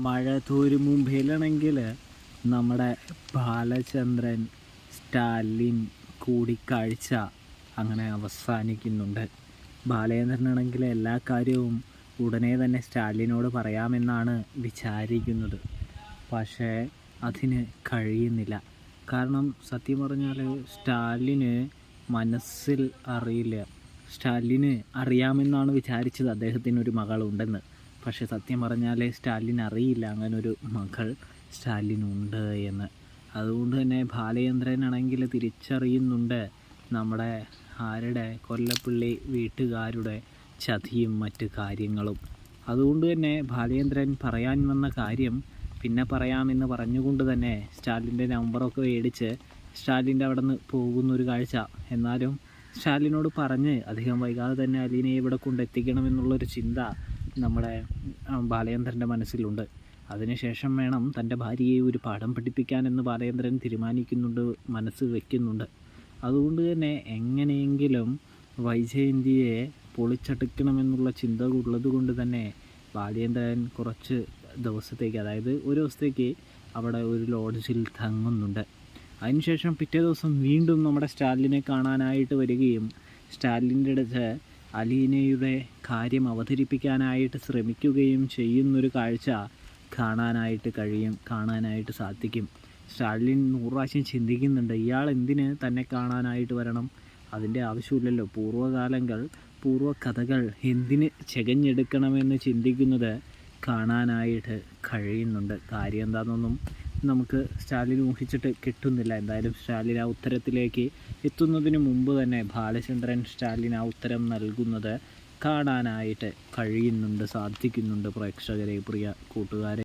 മഴ തോരും മുമ്പേലാണെങ്കിൽ നമ്മുടെ ബാലചന്ദ്രൻ സ്റ്റാലിൻ കൂടിക്കാഴ്ച അങ്ങനെ അവസാനിക്കുന്നുണ്ട്. ബാലചന്ദ്രനാണെങ്കിൽ എല്ലാ കാര്യവും ഉടനെ തന്നെ സ്റ്റാലിനോട് പറയാമെന്നാണ് വിചാരിക്കുന്നത്. പക്ഷേ അതിന് കഴിയുന്നില്ല. കാരണം സത്യം പറഞ്ഞാൽ സ്റ്റാലിന് മനസ്സിൽ അറിയില്ല. സ്റ്റാലിന് അറിയാമെന്നാണ് വിചാരിച്ചത് അദ്ദേഹത്തിനൊരു മകളുണ്ടെന്ന്. പക്ഷെ സത്യം പറഞ്ഞാൽ സ്റ്റാലിൻ അറിയില്ല അങ്ങനൊരു മകൾ സ്റ്റാലിനുണ്ട് എന്ന്. അതുകൊണ്ട് തന്നെ ബാലചന്ദ്രനാണെങ്കിൽ തിരിച്ചറിയുന്നുണ്ട് നമ്മുടെ കൊല്ലപ്പള്ളി വീട്ടുകാരുടെ ചതിയും മറ്റ് കാര്യങ്ങളും. അതുകൊണ്ട് തന്നെ ബാലചന്ദ്രൻ പറയാൻ വന്ന കാര്യം പിന്നെ പറയാമെന്ന് പറഞ്ഞുകൊണ്ട് തന്നെ സ്റ്റാലിൻ്റെ നമ്പറൊക്കെ മേടിച്ച് സ്റ്റാലിൻ്റെ അവിടെ നിന്ന് പോകുന്നൊരു കാഴ്ച. എന്നാലും സ്റ്റാലിനോട് പറഞ്ഞ് അധികം വൈകാതെ തന്നെ അലീനയെ ഇവിടെ കൊണ്ടെത്തിക്കണമെന്നുള്ളൊരു ചിന്ത നമ്മുടെ ബാലചന്ദ്രൻ്റെ മനസ്സിലുണ്ട്. അതിനുശേഷം വേണം തൻ്റെ ഭാര്യയെ ഒരു പാഠം പഠിപ്പിക്കാനെന്ന് ബാലചന്ദ്രൻ തീരുമാനിക്കുന്നുണ്ട്, മനസ്സ് വയ്ക്കുന്നുണ്ട്. അതുകൊണ്ട് തന്നെ എങ്ങനെയെങ്കിലും വൈജയന്തിയെ പൊളിച്ചടുക്കണമെന്നുള്ള ചിന്ത ഉള്ളത് കൊണ്ട് തന്നെ ബാലചന്ദ്രൻ കുറച്ച് ദിവസത്തേക്ക്, അതായത് ഒരു ദിവസത്തേക്ക് അവിടെ ഒരു ലോഡ്ജിൽ തങ്ങുന്നുണ്ട്. അതിനുശേഷം പിറ്റേ ദിവസം വീണ്ടും നമ്മുടെ സ്റ്റാലിനെ കാണാനായിട്ട് വരികയും സ്റ്റാലിൻ്റെ അടുത്ത് അലീനയുടെ കാര്യം അവതരിപ്പിക്കാനായിട്ട് ശ്രമിക്കുകയും ചെയ്യുന്നൊരു കാഴ്ച കാണാനായിട്ട് സാധിക്കും. സ്റ്റാലിൻ 100 പ്രാവശ്യം ചിന്തിക്കുന്നുണ്ട്, ഇയാൾ എന്തിന് തന്നെ കാണാനായിട്ട് വരണം? അതിൻ്റെ ആവശ്യമില്ലല്ലോ. പൂർവ്വകഥകൾ എന്തിന് ചെകഞ്ഞെടുക്കണമെന്ന് ചിന്തിക്കുന്നത് കാണാനായിട്ട് കഴിയുന്നുണ്ട്. കാര്യം എന്താണെന്നൊന്നും നമുക്ക് സ്റ്റാലിൻ ഊഹിച്ചിട്ട് കിട്ടുന്നില്ല. എന്തായാലും സ്റ്റാലിൻ ആ ഉത്തരത്തിലേക്ക് എത്തുന്നതിന് മുമ്പ് തന്നെ ബാലചന്ദ്രൻ സ്റ്റാലിൻ ആ ഉത്തരം നൽകുന്നത് കാണാനായിട്ട് സാധിക്കുന്നുണ്ട്. പ്രേക്ഷകരെ, പ്രിയ കൂട്ടുകാരെ.